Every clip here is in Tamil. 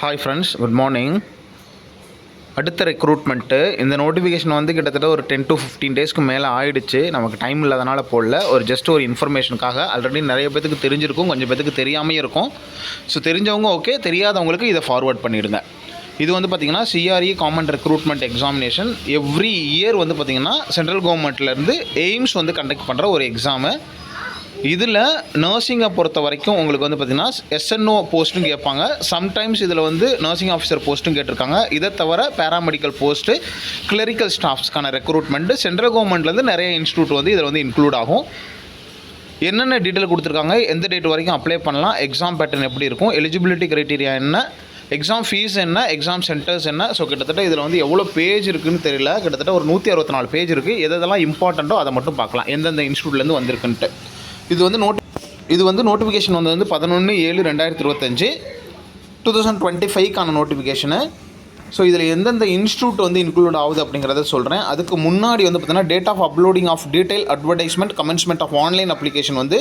Hi friends, good morning. அடுத்த ரெக்ரூட்மெண்ட்டு இந்த நோட்டிஃபிகேஷன் வந்து கிட்டத்தட்ட ஒரு 10 to 15 டேஸ்க்கு மேலே ஆயிடுச்சு. நமக்கு டைம் இல்லாதனால போடல. ஜஸ்ட் ஒரு இன்ஃபர்மேஷனுக்காக. ஆல்ரெடி நிறைய பேத்துக்கு தெரிஞ்சிருக்கும், கொஞ்சம் பேத்துக்கு தெரியாமல் இருக்கும். ஸோ தெரிஞ்சவங்க ஓகே, தெரியாதவங்களுக்கு இதை ஃபார்வர்ட் பண்ணிவிடுங்க. இது வந்து பார்த்திங்கன்னா CRE common recruitment examination every year வந்து பார்த்திங்கன்னா சென்ட்ரல் கவர்மெண்ட்லேருந்து எய்ம்ஸ் வந்து கண்டக்ட் பண்ணுற ஒரு எக்ஸாமு. இதில் நர்சிங்கை பொறுத்த வரைக்கும் உங்களுக்கு வந்து பார்த்திங்கன்னா எஸ்என்ஓ போஸ்ட்டும் கேட்பாங்க. சம்டைம்ஸ் இதில் வந்து நர்சிங் ஆஃபீஸர் போஸ்ட்டும் கேட்டிருக்காங்க. இதை தவிர பேராமெடிக்கல் போஸ்ட்டு, கிளரிக்கல் ஸ்டாஃப்ஸ்க்கான ரெக்ரூட்மெண்ட்டு சென்ட்ரல் கவர்மெண்ட்லேருந்து நிறைய இன்ஸ்டியூட் வந்து இதில் வந்து இன்க்ளூட் ஆகும். என்னென்ன டீட்டெயில் கொடுத்துருக்காங்க, எந்த டேட் வரைக்கும் அப்ளை பண்ணலாம், எக்ஸாம் பேட்டர்ன் எப்படி இருக்கும், எலிஜிபிலிட்டி க்ரைட்டீரியா என்ன, எக்ஸாம் ஃபீஸ் என்ன, எக்ஸாம் சென்டர்ஸ் என்ன. ஸோ கிட்டத்தட்ட இதில் வந்து எவ்வளோ பேஜ் இருக்குதுன்னு தெரியல. கிட்டத்தட்ட ஒரு 164 பேஜ் இருக்குது. எதெல்லாம் இம்பார்ட்டண்ட்டோ அதை மட்டும் பார்க்கலாம், எந்தெந்த இன்ஸ்டியூட்லேருந்து வந்திருக்குன்ட்டு. இது வந்து நோட்டிஃபிகேஷன் வந்து 11/7/2025 2025க்கான நோட்டிஃபிகேஷனு. ஸோ இதில் எந்தெந்த இன்ஸ்டியூட் வந்து இன்க்ளூட் ஆகுது அப்படிங்கிறத சொல்கிறேன். அதுக்கு முன்னாடி வந்து பார்த்தீங்கன்னா date of uploading of detail advertisement commencement of online application வந்து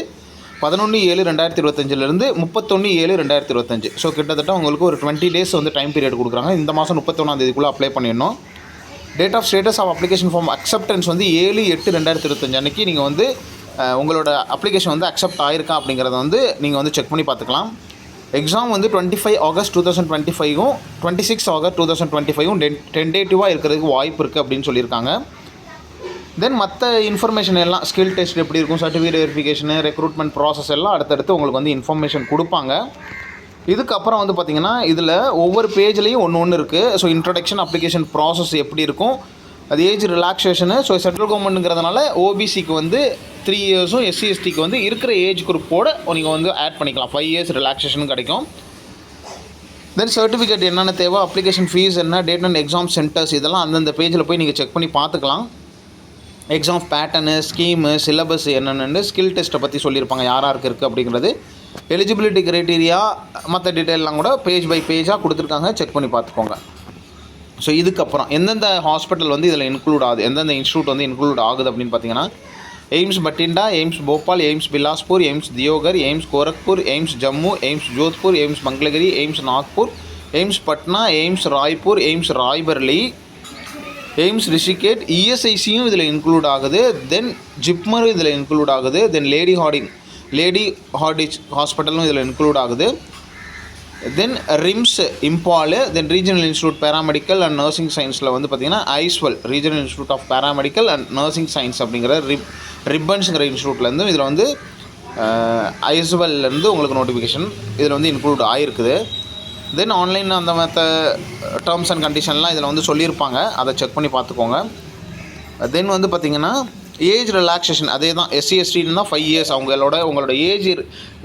11/7/2025 31/7/2025. ஸோ கிட்டத்தட்ட உங்களுக்கு ஒரு 20 டேஸ் வந்து டைம் பீரியட் கொடுக்குறாங்க. இந்த மாதம் 31ஆம் அப்ளை பண்ணிடணும். Date of status of application form acceptance வந்து 7/8/2025 அன்றைக்கி நீங்கள் வந்து உங்களோட அப்ளிகேஷன் வந்து அக்செப்ட் ஆகிருக்கா அப்படிங்கிறத வந்து நீங்கள் வந்து செக் பண்ணி பார்த்துக்கலாம். எக்ஸாம் வந்து 25 ஆகஸ்ட் 2025 26 ஆகஸ்ட் 2025 டென்டேட்டிவாக இருக்கிறதுக்கு வாய்ப்பு இருக்குது அப்படின்னு சொல்லியிருக்காங்க. தென் மற்ற இன்ஃபர்மேஷன் எல்லாம் ஸ்கில் டெஸ்ட் எப்படி இருக்கும், சர்டிஃபிகேட் வெரிஃபிகேஷனு, ரெக்ரூட்மெண்ட் ப்ராசஸ் எல்லாம் அடுத்தடுத்து உங்களுக்கு வந்து இன்ஃபர்மேஷன் கொடுப்பாங்க. இதுக்கப்புறம் வந்து பார்த்திங்கன்னா இதில் ஒவ்வொரு பேஜ்லேயும் ஒன்று இருக்குது. ஸோ இன்ட்ரடக்ஷன், அப்ளிகேஷன் ப்ராசஸ் எப்படி இருக்கும், அது ஏஜ் ரிலாக்ஸேஷனு. ஸோ சென்ட்ரல் கவர்மெண்ட்டுங்கிறதுனால ஓபிசிக்கு வந்து 3 இயர்ஸும் எஸ்சிஎஸ்டிக்கு வந்து இருக்கிற ஏஜ் குரூப்போடு நீங்கள் வந்து ஆட் பண்ணிக்கலாம். 5 இயர்ஸ் ரிலாக்ஸேஷனும் கிடைக்கும். தென் சர்டிஃபிகேட் என்னென்ன தேவை, அப்ளிகேஷன் ஃபீஸ் என்ன, டேட் அண்ட் எக்ஸாம் சென்டர்ஸ், இதெல்லாம் அந்தந்த பேஜில் போய் நீங்கள் செக் பண்ணி பார்த்துக்கலாம். எக்ஸாம் பேட்டர்னு, ஸ்கீமு, சிலபஸ் என்னென்னு, ஸ்கில் டெஸ்ட்டை பற்றி சொல்லியிருப்பாங்க, யாருக்கு இருக்குது அப்படிங்கிறது, எலிஜிபிலிட்டி க்ரைட்டீரியா, மற்ற டீட்டெயிலெலாம் கூட பேஜ் பை பேஜாக கொடுத்துருக்காங்க. செக் பண்ணி பார்த்துக்கோங்க. ஸோ இதுக்கப்புறம் எந்தெந்த ஹாஸ்பிட்டல் வந்து இதில் இன்க்ளூட் ஆகுது, எந்தெந்த இன்ஸ்டியூட் வந்து இன்க்ளூட் ஆகுது அப்படின்னு பார்த்தீங்கன்னா AIIMS Bathinda, AIIMS Bhopal, AIIMS Bilaspur, AIIMS Deoghar, AIIMS Gorakhpur, AIIMS Jammu, AIIMS Jodhpur, AIIMS Mangalagiri, AIIMS Nagpur, AIIMS Patna, AIIMS Raipur, AIIMS Raebareli, AIIMS Rishikesh. இஎஸ்ஐசியும் இதில் இன்க்ளூட் ஆகுது. தென் ஜிப்மரும் இதில் இன்க்ளூட் ஆகுது. தென் லேடி ஹார்டிச் ஹாஸ்பிட்டலும் இதில் இன்க்ளூட் ஆகுது. Then RIMS Imphal, then regional institute paramedical and nursing சயின்ஸில் வந்து பார்த்திங்கன்னா Aizawl regional institute of paramedical and nursing science அப்படிங்கிற ரிப்பன்ஸுங்கிற இன்ஸ்டியூட்லேருந்து இதில் வந்து ஐஸ்வெல்லேருந்து உங்களுக்கு நோட்டிஃபிகேஷன் இதில் வந்து இன்க்ளூட் ஆகிருக்குது. தென் ஆன்லைன் அந்த மற்ற டேர்ம்ஸ் அண்ட் கண்டிஷன்லாம் இதில் வந்து சொல்லியிருப்பாங்க, அதை செக் பண்ணி பார்த்துக்கோங்க. தென் வந்து பார்த்திங்கன்னா ஏஜ் ரிலாக்ஸேஷன் அதே தான். எஸ்சிஎஸ்டின்னு தான் 5 இயர்ஸ் உங்களோட ஏஜ்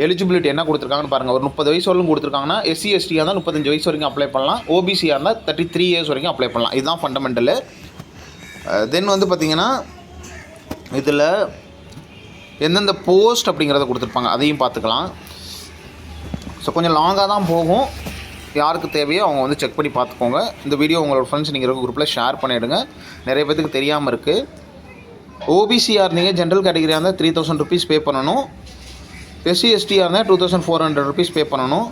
எலிஜிபிலிட்டி என்ன கொடுத்துருக்காங்கன்னு பாருங்கள். ஒரு 30 வயசு வரலும் கொடுத்துருக்காங்கன்னா எஸ்சிஎஸ்டியாக இருந்தால் 35 வயசு வரைக்கும் அப்ளை பண்ணலாம். ஓபிசியாக இருந்தால் 33 இயர்ஸ் வரைக்கும் அப்ளை பண்ணலாம். இதுதான் ஃபண்டமெண்டலு. தென் வந்து பார்த்திங்கன்னா இதில் எந்தெந்த போஸ்ட் அப்படிங்கிறத கொடுத்துருப்பாங்க, அதையும் பார்த்துக்கலாம். ஸோ கொஞ்சம் லாங்காக தான் போகும். யாருக்கு தேவையோ அவங்க வந்து செக் பண்ணி பார்த்துக்கோங்க. இந்த வீடியோ உங்களோட ஃப்ரெண்ட்ஸ் நீங்கள் இருக்க குரூப்பில் ஷேர் பண்ணிவிடுங்க. நிறைய பேத்துக்கு தெரியாமல் இருக்குது. ஓபிசியாக இருந்தீங்க, ஜென்ரல் கேட்டகரியாக இருந்தால் 3000 rupees பே பண்ணணும். எஸ்சிஎஸ்டியாக இருந்தால் 2400 rupees பே பண்ணணும்.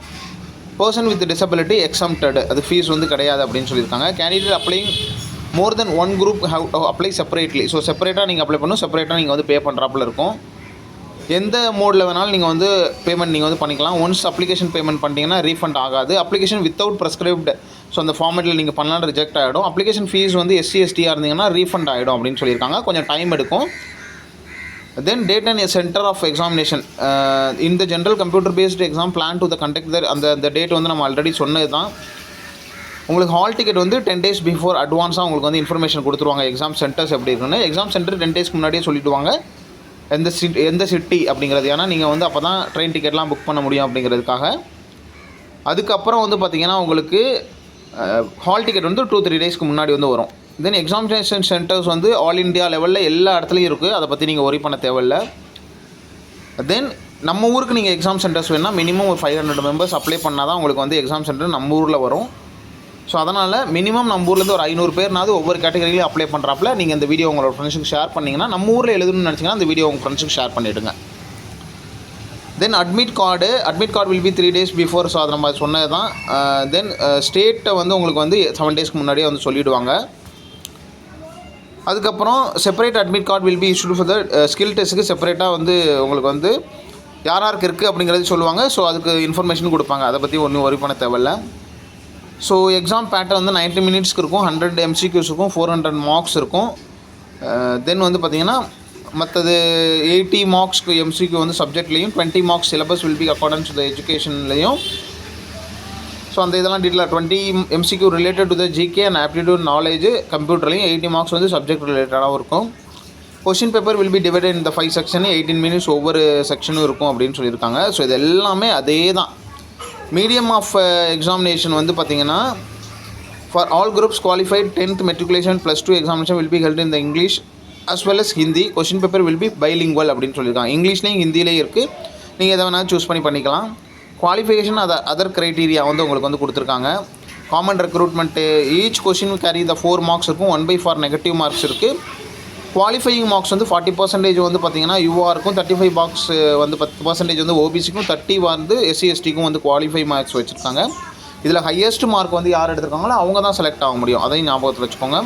பர்சன் வித் டிசபிலிட்டி எக்ஸம்டட், அது ஃபீஸ் வந்து கிடையாது அப்படின்னு சொல்லியிருக்காங்க. Candidate applying more than 1 group have apply separately. So செப்பரேட்டாக நீங்கள் அப்ளை பண்ணணும், செப்பரேட்டாக நீங்கள் வந்து பே பண்ணுறாப்புல இருக்கும். எந்த மோடில் வேணாலும் நீங்கள் வந்து பேமெண்ட் நீங்கள் வந்து பண்ணிக்கலாம். ஒன்ஸ் அப்ளிகேஷன் பேமெண்ட் பண்ணிட்டீங்கன்னா ரீஃபண்ட் ஆகாது. அப்ளிகேஷன் வித்தவுட் ப்ரெஸ்கிரைப்டு, ஸோ அந்த ஃபார்மேட்டில் நீங்கள் பண்ணலாம், ரிஜெக்ட் ஆகிடும். அப்ளிகேஷன் ஃபீஸ் வந்து எஸ்சிஎஸ்டியாக இருந்தீங்கன்னா ரீஃபண்ட் ஆகிடும் அப்படின்னு சொல்லியிருக்காங்க. கொஞ்சம் டைம் எடுக்கும். Then date and centre of examination இந்த general computer based exam plan to the conduct அந்த டேட் வந்து நம்ம ஆல்ரெடி சொன்னது தான். உங்களுக்கு ஹால் டிக்கெட் வந்து 10 days பிஃபோர் அட்வான்ஸாக உங்களுக்கு வந்து இன்ஃபர்மேஷன் கொடுத்துருவாங்க. எக்ஸாம் சென்டர்ஸ் எப்படி இருக்குன்னு. எக்ஸாம் சென்டர் 10 days முன்னாடியே சொல்லிவிடுவாங்க எந்த சிட்டி அப்படிங்கிறது. ஏன்னா நீங்கள் வந்து அப்போ தான் ட்ரெயின் டிக்கெட்லாம் புக் பண்ண முடியும் அப்படிங்கிறதுக்காக. அதுக்கப்புறம் வந்து பார்த்திங்கன்னா உங்களுக்கு ஹால் டிக்கெட் வந்து 2-3 days முன்னாடி வந்து வரும். தென் எக்ஸாமினேஷன் சென்டர்ஸ் வந்து ஆல் இண்டியா லெவலில் எல்லா இடத்துலையும் இருக்குது. அதை பற்றி நீங்கள் ஒரி பண்ண தேவையில்லை. தென் நம்ம ஊருக்கு நீங்கள் எக்ஸாம் சென்டர்ஸ் வேணால் மினிமம் ஒரு 500 members அப்ளை பண்ணால் தான் உங்களுக்கு வந்து எக்ஸாம் சென்டர் நம்ம ஊரில் வரும். ஸோ அதனால் மினிமம் நம்ம ஊர்லேருந்து ஒரு 500 பேர்னாவது ஒவ்வொரு கேட்டகரியிலையும் அப்ளை பண்ணுறாப்புல நீங்கள் இந்த வீடியோ உங்களோட ஃப்ரெண்ட்ஸுக்கு ஷேர் பண்ணிங்கன்னா, நம்ம ஊரில் எழுதணும்னு நினச்சிங்கன்னா அந்த வீடியோ உங்கள் ஃப்ரெண்ட்ஸுக்கு ஷேர் பண்ணிவிடுங்க. Then admit card will be 3 days before. So அதை நம்ம சொன்னது தான். தென் ஸ்டேட்டை வந்து உங்களுக்கு வந்து 7 daysக்கு முன்னாடியே வந்து சொல்லிவிடுவாங்க. அதுக்கப்புறம் separate admit card will B issued for the skill டெஸ்ட்டுக்கு செப்பரேட்டாக வந்து உங்களுக்கு வந்து யாருக்கு இருக்குது அப்படிங்கிறது சொல்லுவாங்க. ஸோ அதுக்கு இன்ஃபர்மேஷன் கொடுப்பாங்க. அதை பற்றி ஒன்றும் ஒரி பண்ண தேவையில்ல. ஸோ எக்ஸாம் பேட்டர்ன் வந்து 90 minutesக்கு இருக்கும், 100 MCQs இருக்கும், 400 marks இருக்கும். தென் வந்து பார்த்திங்கன்னா மற்றது 80 marksக்கு MCQ வந்து சப்ஜெக்ட்லேயும், 20 marks syllabus will be accordance to the எஜுகேஷன்லேயும். ஸோ அந்த இதெல்லாம் டீட்டெயிலாக 20 MCQ related to the GK and aptitude knowledge கம்ப்யூட்டர்லையும், 80 marks வந்து சப்ஜெக்ட் ரிலேட்டடாகவும் இருக்கும். Question paper will be divided இந்த 5 செக்ஷன், 18 minutes ஒவ்வொரு செக்ஷனும் இருக்கும் அப்படின்னு சொல்லியிருக்காங்க. ஸோ இது எல்லாமே அதே தான். மீடியம் ஆஃப் எக்ஸாமினேஷன் வந்து பார்த்திங்கன்னா for all groups qualified 10th matriculation +2 examination will be held in the English as well as Hindi. Question paper will B bilingual அப்படின்னு சொல்லியிருக்காங்க. இங்கிலீஷ்லேயும் ஹிந்திலேயும் இருக்குது. நீங்கள் எதை வேணாலும் சூஸ் பண்ணிக்கலாம். குவாலிஃபிகேஷன் அதர் க்ரைட்டீரியா வந்து உங்களுக்கு வந்து கொடுத்துருக்காங்க. Common recruitment each question carry the 4 marks இருக்கும், 1/4 நெகட்டிவ் மார்க்ஸ் இருக்குது. குவாலிஃபையிங் மார்க்ஸ் வந்து 40% வந்து பார்த்திங்கன்னா யூஆருக்கும், 35 marks வந்து 10% வந்து ஓபிசிக்கும், 30 வந்து SC/STக்கும் வந்து குவாலிஃபை மார்க்ஸ் வச்சுருக்காங்க. இதில் ஹையஸ்ட் மார்க் வந்து யார் எடுத்திருக்காங்களோ அவங்க தான் செலக்ட் ஆக முடியும். அதையும் ஞாபகத்தில் வச்சுக்கோங்க.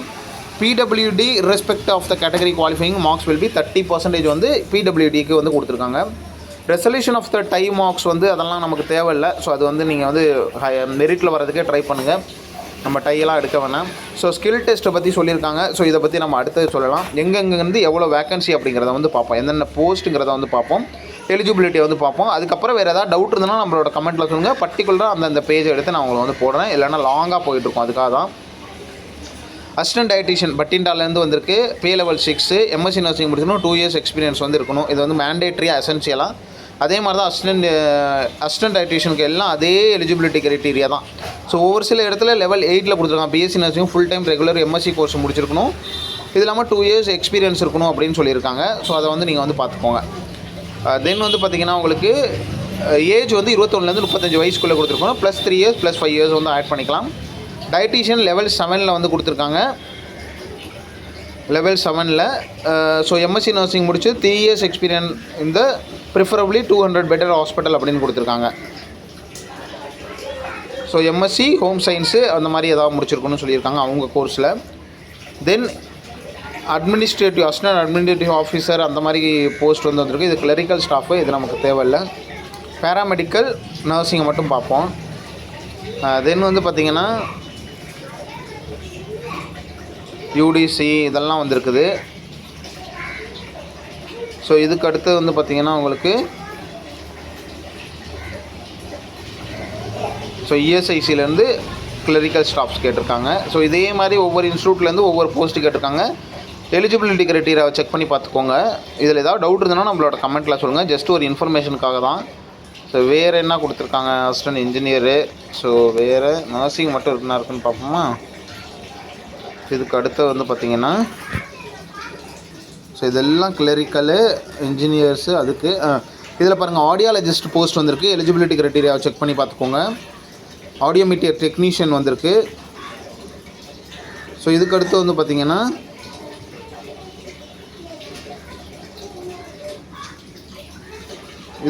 PWD respect of the category qualifying marks will be 30% வந்து PWDக்கு வந்து கொடுத்துருக்காங்க. Resolution of the tie marks வந்து அதெல்லாம் நமக்கு தேவையில்லை. ஸோ அது வந்து நீங்கள் வந்து மெரிட்டில் வரதுக்கே ட்ரை பண்ணுங்கள், நம்ம டையெல்லாம் எடுக்க வேணாம். ஸோ ஸ்கில் டெஸ்ட்டை பற்றி சொல்லியிருக்காங்க. ஸோ இதை பற்றி நம்ம அடுத்தது சொல்லலாம். எங்கெங்கேருந்து எவ்வளோ வேகன்சி அப்படிங்கிறத வந்து பார்ப்போம், என்னென்ன போஸ்ட்டுங்கிறத வந்து பார்ப்போம், எலிஜிபிலிட்டியை வந்து பார்ப்போம். அதுக்கப்புறம் வேறு ஏதாவது டவுட் இருந்ததுன்னா நம்மளோட கமெண்ட்டில் சொல்லுங்கள். பர்டிகுலராக அந்த பேஜை எடுத்து நான் உங்களை வந்து போடுறேன், இல்லைனா லாங்காக போயிட்டுருக்கோம். அதுக்காக தான். அசிஸ்டன்ட் டயட்டிஷியன் பட்டிண்டாலேருந்து வந்திருக்கு. பே லெவல் 6, MSc நர்சிங் முடிச்சணும், 2 years எக்ஸ்பீரியன்ஸ் வந்து இருக்கணும். இது வந்து மேண்டேட்ரியாக எசென்ஷியலாக. அதே மாதிரி தான் அசிஸ்டன்ட் டயட்டிஷியனுக்கு எல்லாம் அதே எலிஜிபிலிட்டி க்ரைட்டீரியா தான். ஸோ ஒவ்வொரு சில இடத்துல லெவல் 8ல் கொடுத்துருக்காங்க. BSc nursing full time regular MSc course முடிச்சிருக்கணும். இது இல்லாமல் 2 years எக்ஸ்பீரியன்ஸ் இருக்கணும் அப்படின்னு சொல்லியிருக்காங்க. ஸோ அதை வந்து நீங்கள் வந்து பார்த்துக்கோங்க. தென் வந்து பார்த்திங்கன்னா உங்களுக்கு ஏஜ் வந்து 21லேருந்து 35 வயசுக்குள்ளே கொடுத்துருக்கணும். +3 years +5 years வந்து ஆட் பண்ணிக்கலாம். டயட்டிஷியன் லெவல் 7ல் வந்து கொடுத்துருக்காங்க. லெவல் 7ல் ஸோ MSc நர்சிங் முடிச்சு 3 years எக்ஸ்பீரியன்ஸ் இந்த ப்ரிஃபரபிளி 200 பெட்டர் ஹாஸ்பிட்டல் அப்படின்னு கொடுத்துருக்காங்க. ஸோ MSc ஹோம் சயின்ஸு அந்த மாதிரி ஏதாவது முடிச்சிருக்கணும்னு சொல்லியிருக்காங்க அவங்க கோர்ஸில். தென் அட்மினிஸ்ட்ரேட்டிவ் அசிஸ்டன்ட் அட்மினிஸ்ட்ரேட்டிவ் ஆஃபீஸர் அந்த மாதிரி போஸ்ட் வந்து வந்திருக்கு. இது கிளரிக்கல் ஸ்டாஃபு, இது நமக்கு தேவையில்லை. பேராமெடிக்கல் நர்சிங்கை மட்டும் பார்ப்போம். தென் வந்து பார்த்திங்கன்னா UDC இதெல்லாம் வந்திருக்குது. ஸோ இதுக்கு அடுத்து வந்து பார்த்திங்கன்னா உங்களுக்கு ஸோ ESICலேருந்து கிளரிக்கல் ஸ்டாஃப்ஸ் கேட்டிருக்காங்க. ஸோ இதே மாதிரி ஒவ்வொரு இன்ஸ்டியூட்லேருந்து ஒவ்வொரு போஸ்ட்டு கேட்டிருக்காங்க. எலிஜிபிலிட்டி க்ரைட்டீரியாவை செக் பண்ணி பார்த்துக்கோங்க. இதில் ஏதாவது டவுட் இருந்ததுன்னா நம்மளோட கமெண்ட்டில் சொல்லுங்கள். ஜஸ்ட் ஒரு இன்ஃபர்மேஷனுக்காக தான். ஸோ வேறு என்ன கொடுத்துருக்காங்க, அசிஸ்டன்ட் இன்ஜினியரு. ஸோ வேறு நர்சிங் மட்டும் இருக்குன்னு பார்ப்போமா. இதுக்கு அடுத்து வந்து பார்த்திங்கன்னா ஸோ இதெல்லாம் கிளரிக்கலு இன்ஜினியர்ஸு. அதுக்கு இதில் பாருங்கள் ஆடியாலஜிஸ்ட் போஸ்ட் வந்திருக்கு. எலிஜிபிலிட்டி க்ரைட்டீரியாவை செக் பண்ணி பார்த்துக்கோங்க. ஆடியோமீட்டர் டெக்னீஷியன் வந்திருக்கு. ஸோ இதுக்கு அடுத்து வந்து பார்த்திங்கன்னா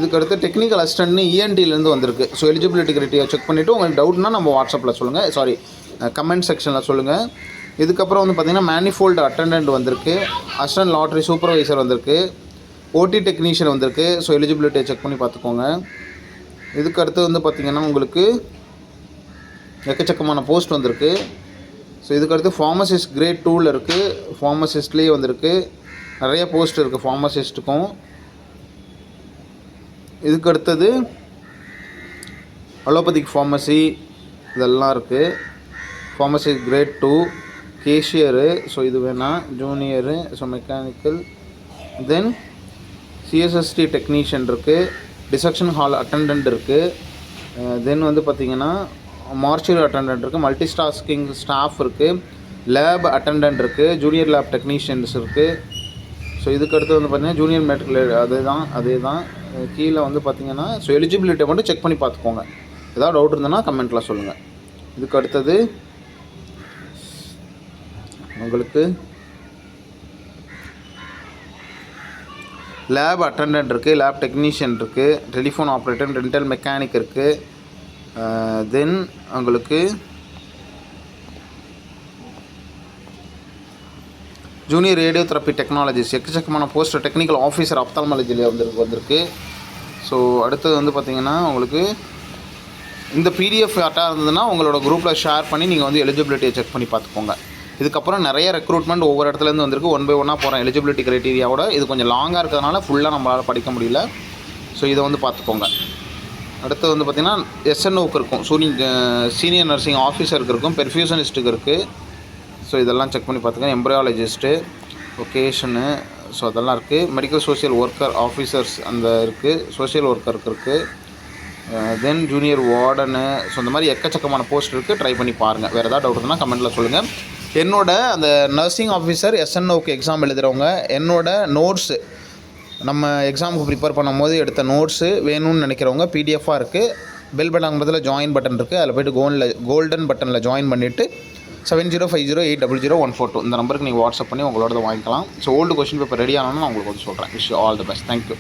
இதுக்கடுத்து டெக்னிக்கல் அசிஸ்டன்ட்னு ENTலேருந்து வந்திருக்கு. ஸோ எலிஜிபிலிட்டி க்ரைட்டீரியா செக் பண்ணிவிட்டு உங்களுக்கு டவுட்னா நம்ம வாட்ஸ்அப்பில் சொல்லுங்கள், கமெண்ட் செக்ஷனில் சொல்லுங்கள். இதுக்கப்புறம் வந்து பார்த்திங்கன்னா மேனிஃபோல்டு அட்டெண்டன்ட் வந்திருக்கு. அசிஸ்டன்ட் லாட்ரி சூப்பர்வைசர் வந்திருக்கு. OT டெக்னீஷியன் வந்திருக்கு. ஸோ எலிஜிபிலிட்டியை செக் பண்ணி பார்த்துக்கோங்க. இதுக்கு அடுத்து வந்து பார்த்திங்கன்னா உங்களுக்கு எக்கச்சக்கமான போஸ்ட் வந்திருக்கு. ஸோ இதுக்கடுத்து ஃபார்மசிஸ்ட் கிரேட் 2ல் இருக்குது. ஃபார்மசிஸ்ட்லேயே வந்திருக்கு. நிறைய போஸ்ட் இருக்குது ஃபார்மசிஸ்ட்டுக்கும். இதுக்கு அடுத்தது அலோபதிக் ஃபார்மசி இதெல்லாம் இருக்குது. Pharmacy great 2 cashier. ஸோ இது வேணாம், junior. So mechanical. Then CSST technician இருக்குது. டிசெக்ஷன் ஹால் அட்டெண்டன்ட் இருக்குது. தென் வந்து பார்த்திங்கன்னா மார்ச்சுரி அட்டெண்டன்ட் இருக்குது. மல்டிடாஸ்கிங் ஸ்டாஃப் இருக்குது. லேப் அட்டெண்டன்ட் இருக்குது. ஜூனியர் லேப் டெக்னீஷியன்ஸ் இருக்குது. ஸோ இதுக்கு அடுத்து வந்து பார்த்திங்கன்னா ஜூனியர் மெடிக்கல் அதே தான் கீழே வந்து பார்த்திங்கன்னா ஸோ எலிஜிபிலிட்டியை மட்டும் செக் பண்ணி பார்த்துக்கோங்க. ஏதாவது டவுட் இருந்ததுன்னா கமெண்ட்டில் சொல்லுங்கள். இதுக்கு அடுத்தது உங்களுக்கு லேப் அட்டண்டன்ட் இருக்குது, லேப் டெக்னீஷியன் இருக்குது, டெலிஃபோன் ஆப்ரேட்டர், டென்டல் மெக்கானிக் இருக்குது. தென் உங்களுக்கு ஜூனியர் ரேடியோ தெரப்பி டெக்னாலஜிஸ் எக்கச்சக்கமான போஸ்ட், டெக்னிக்கல் ஆஃபீஸர் ஆப்தால்மாலஜியில் வந்திருக்கு. ஸோ அடுத்தது வந்து பார்த்திங்கன்னா உங்களுக்கு இந்த பிடிஎஃப் அட்டாக இருந்ததுன்னா உங்களோட குரூப்பில் ஷேர் பண்ணி நீங்கள் வந்து எலிஜிபிலிட்டியை செக் பண்ணி பார்த்துக்கோங்க. இதுக்கப்புறம் நிறைய ரெக்ரூட்மெண்ட் ஒவ்வொரு இடத்துலேருந்து வந்திருக்கு. 1 by 1 போகிறேன் எலிஜிபிலிட்டி க்ரைட்டீரியாவோட. இது கொஞ்சம் லாங்காக இருக்கிறதுனால ஃபுல்லாக நம்மளால் படிக்க முடியல. ஸோ இதை வந்து பார்த்துக்கோங்க. அடுத்து வந்து பார்த்திங்கன்னா எஸ்என்ஓக்கு இருக்கும், சீனியர் நர்சிங் ஆஃபீஸருக்கு இருக்கும், பெர்ஃபியூஷனிஸ்ட்டுக்கு இருக்குது. ஸோ இதெல்லாம் செக் பண்ணி பார்த்துக்கோங்க. எம்ப்ரியாலஜிஸ்ட்டு, ஒகேஷனு, ஸோ அதெல்லாம் இருக்குது. மெடிக்கல் சோஷியல் ஒர்க்கர் ஆஃபீஸர்ஸ் அந்த இருக்குது, சோஷியல் ஒர்க்கருக்கு இருக்குது. தென் ஜூனியர் வார்டனு, ஸோ இந்த மாதிரி எக்கச்சக்கமான போஸ்ட் இருக்குது. ட்ரை பண்ணி பாருங்கள். வேறு ஏதாவது டவுட் இருந்தால் கமெண்ட்டில் சொல்லுங்கள். என்னோட அந்த நர்சிங் ஆஃபீஸர் எஸ்என்ஓக்கு எக்ஸாம் எழுதுகிறவங்க என்னோட நோட்ஸு நம்ம எக்ஸாமுக்கு ப்ரிப்பேர் பண்ணும்போது எடுத்த நோட்ஸு வேணும்னு நினைக்கிறவங்க பிடிஎஃபாக இருக்குது. பெல் பட்டன்கிறதுல ஜாயின் பட்டன் இருக்குது, அதில் போய்ட்டு கோல்டன் பட்டனில் ஜாயின் பண்ணிவிட்டு 7050800142 இந்த நம்பருக்கு நீங்கள் வாட்ஸ்அப் பண்ணி உங்களோட வாங்கிக்கலாம். So old question paper ready ஆனோன்னு நான் உங்களுக்கு வந்து சொல்கிறேன். Wish you all the best. Thank you.